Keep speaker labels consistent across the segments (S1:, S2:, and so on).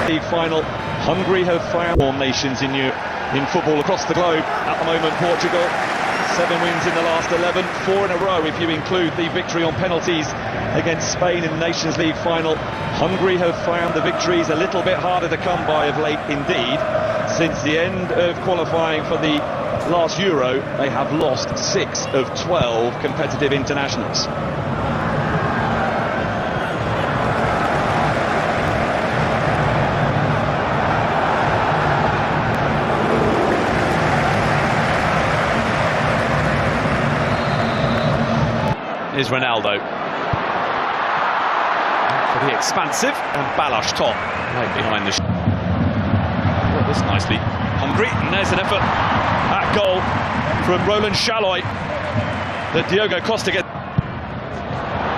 S1: League final. Hungary have found all nations in football across the globe. At the moment, Portugal, 7 wins in the last 11, 4 in a row if you include the victory on penalties against Spain in the Nations League final. Hungary have found the victories a little bit harder to come by of late indeed. Since the end of qualifying for the last Euro, they have lost 6 of 12 competitive internationals.
S2: Is Ronaldo for the expansive, and Balash top right behind the got this nicely. Hungry, and there's an effort at goal from Roland Shaloy that Diogo Costa gets.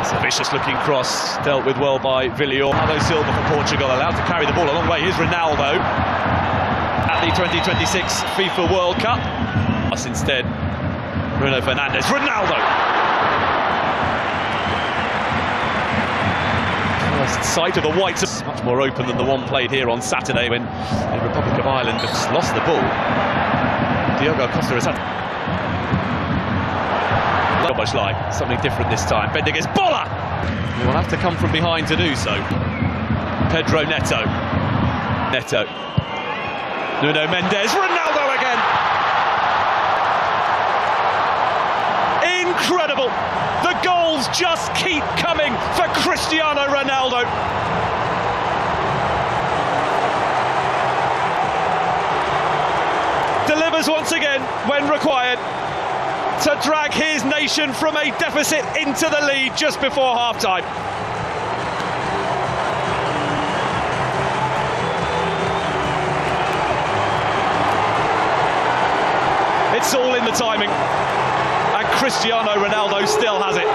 S2: It's a vicious looking cross, dealt with well by Villior. Ronaldo Silva for Portugal, allowed to carry the ball a long way. Here's Ronaldo at the 2026 FIFA World Cup. Instead, Bruno Fernandes. Ronaldo! Sight of the whites, much more open than the one played here on Saturday when the Republic of Ireland has lost the ball. Diogo Costa has had something different this time. Bending his bola! He will have to come from behind to do so. Pedro Neto. Nuno Mendes. Ronaldo again! Incredible! The goals just keep coming for Cristiano Ronaldo. Delivers once again when required to drag his nation from a deficit into the lead just before half-time. It's all in the timing. And Cristiano Ronaldo still has it.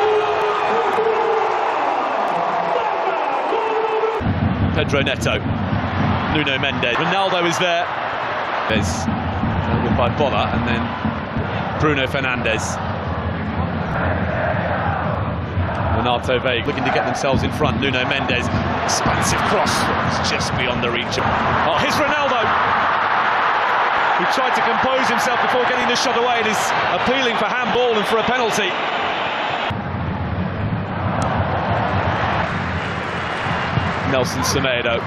S2: Pedro Neto, Nuno Mendes, Ronaldo is there. There's with by Bola, and then Bruno Fernandes. Renato Veiga looking to get themselves in front. Nuno Mendes, expansive cross, it's just beyond the reach. Oh, here's Ronaldo. He tried to compose himself before getting this shot away and is appealing for handball and for a penalty. Nelson Semedo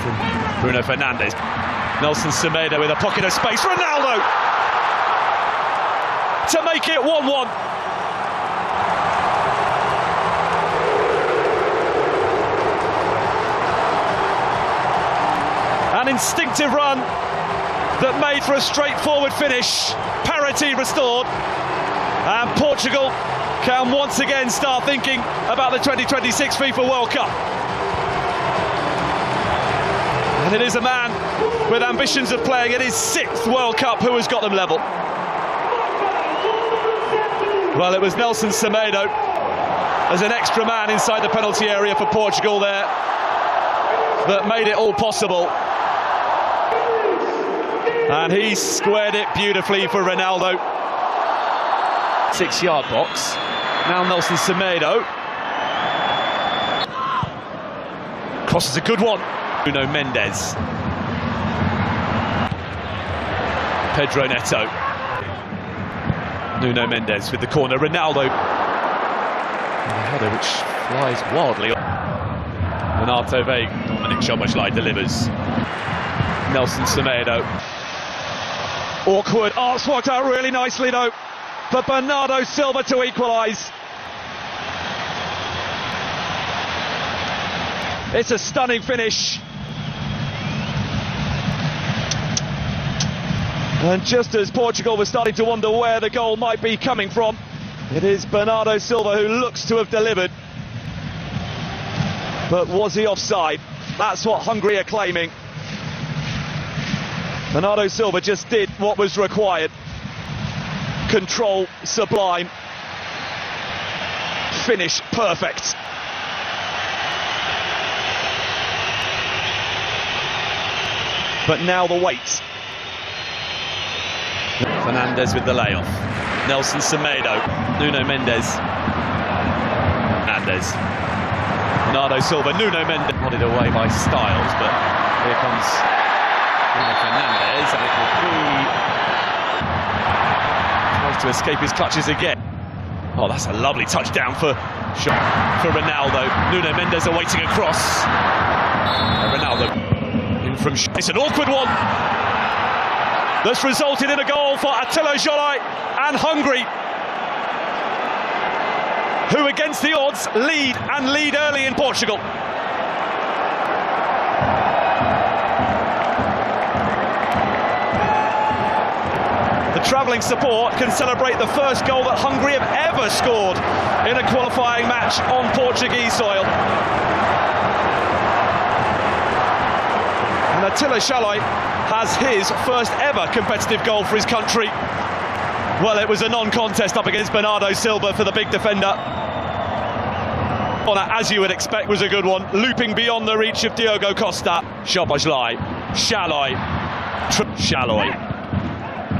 S2: from Bruno Fernandes. Nelson Semedo with a pocket of space. Ronaldo to make it 1-1. An instinctive run that made for a straightforward finish. Parity restored, and Portugal can once again start thinking about the 2026 FIFA World Cup. And it is a man with ambitions of playing at his 6th World Cup who has got them level. Well, it was Nelson Semedo as an extra man inside the penalty area for Portugal there that made it all possible. And he squared it beautifully for Ronaldo. 6-yard box. Now Nelson Semedo. Cross is a good one. Nuno Mendes. Pedro Neto. Nuno Mendes with the corner. Ronaldo. And a header which flies wildly. Renato Veiga. Dominic Szoboszlai delivers. Nelson Semedo. Awkward. Oh, it's worked out really nicely though for Bernardo Silva to equalise. It's a stunning finish. And just as Portugal was starting to wonder where the goal might be coming from, it is Bernardo Silva who looks to have delivered. But was he offside? That's what Hungary are claiming. Bernardo Silva just did what was required. Control sublime. Finish perfect. But now the wait. Fernandes with the layoff. Nelson Semedo. Nuno Mendes. Fernandes. Bernardo Silva, Nuno Mendes, nodded away by Styles, but here comes Bruno Fernandes, and it will be... tries to escape his clutches again. Oh, that's a lovely touchdown for Ronaldo. Nuno Mendes awaiting a cross. Ronaldo in from... It's an awkward one that's resulted in a goal for Attila Jolie and Hungary, who against the odds lead early in Portugal. The travelling support can celebrate the first goal that Hungary have ever scored in a qualifying match on Portuguese soil. And Attila Jolie has his first ever competitive goal for his country. Well, it was a non-contest up against Bernardo Silva for the big defender. As you would expect, was a good one, looping beyond the reach of Diogo Costa. Szoboszlai, Szalai,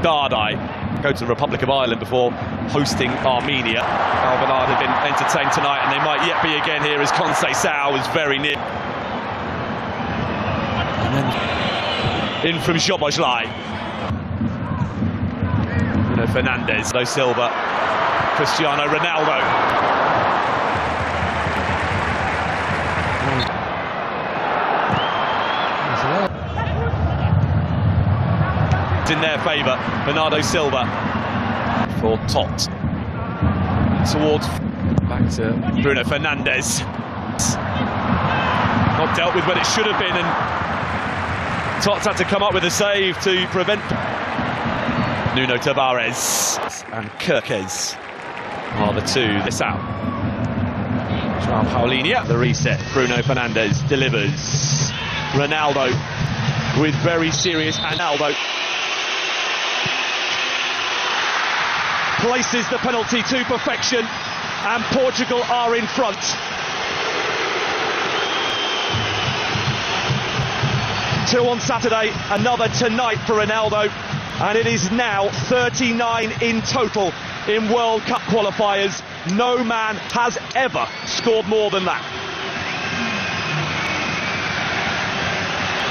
S2: Dardai go to the Republic of Ireland before hosting Armenia. Albanad have been entertained tonight, and they might yet be again here as Conceição was very near. And then in from Szoboszlai. Bruno Fernandes, Silva, Cristiano Ronaldo. In their favour, Bernardo Silva for Tot towards back to Bruno Fernandes. Not dealt with when it should have been, and Tot had to come up with a save to prevent. Nuno Tavares and Kirkes are the two. This out. João Paulinho, the reset. Bruno Fernandes delivers. Ronaldo with very serious Ronaldo. Places the penalty to perfection, and Portugal are in front. Two on Saturday, another tonight for Ronaldo, and it is now 39 in total in World Cup qualifiers. No man has ever scored more than that.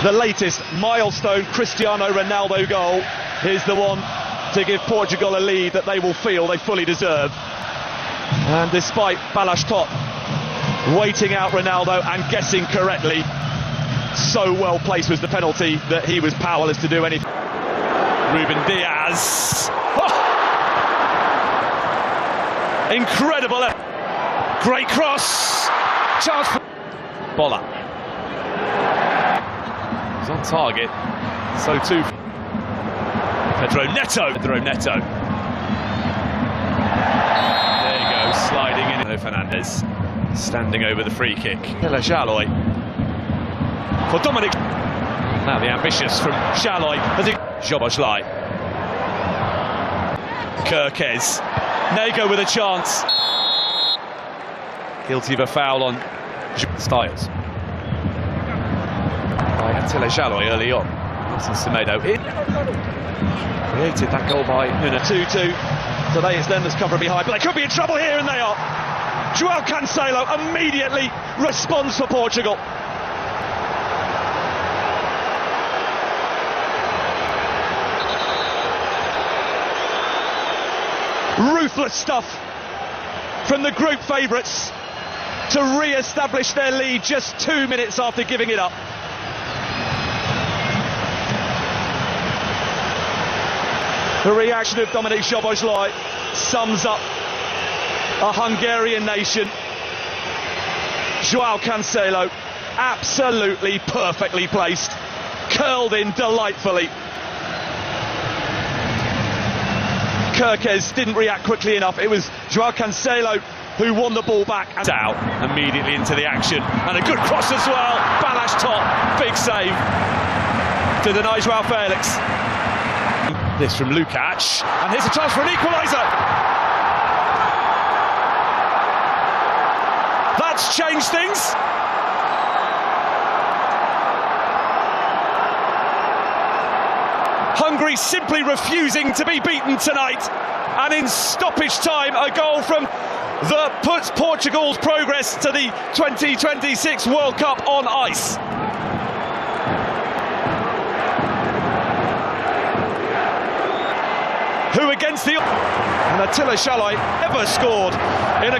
S2: The latest milestone Cristiano Ronaldo goal is the one to give Portugal a lead that they will feel they fully deserve. And despite Balázs Tot waiting out Ronaldo and guessing correctly, so well placed was the penalty that he was powerless to do anything. Ruben Diaz. Oh! Incredible. Great cross. Chance for Bola. He's on target. So too. Pedro Neto. There you go, sliding in. Fernandes standing over the free kick. Szalai for Dominic. Now the ambitious from Szalai. Szoboszlai. Kirkes. Nego with a chance. Guilty of a foul on Styles. By Attila Jolie early on. Semedo in. Created that goal by Nuno. 2-2. Today it's them that's covering behind, but they could be in trouble here, and they are. João Cancelo immediately responds for Portugal. Ruthless stuff from the group favourites to re-establish their lead just 2 minutes after giving it up. The reaction of Dominic Szoboszlai sums up a Hungarian nation. João Cancelo, absolutely perfectly placed, curled in delightfully. Kirkes didn't react quickly enough. It was João Cancelo who won the ball back. And out immediately into the action, and a good cross as well. Balázs Tot, big save to deny João Felix. This from Lukács, and here's a chance for an equaliser. That's changed things. Hungary simply refusing to be beaten tonight, and in stoppage time a goal from that puts Portugal's progress to the 2026 World Cup on ice. Who against the... And Attila Szalai never scored in a...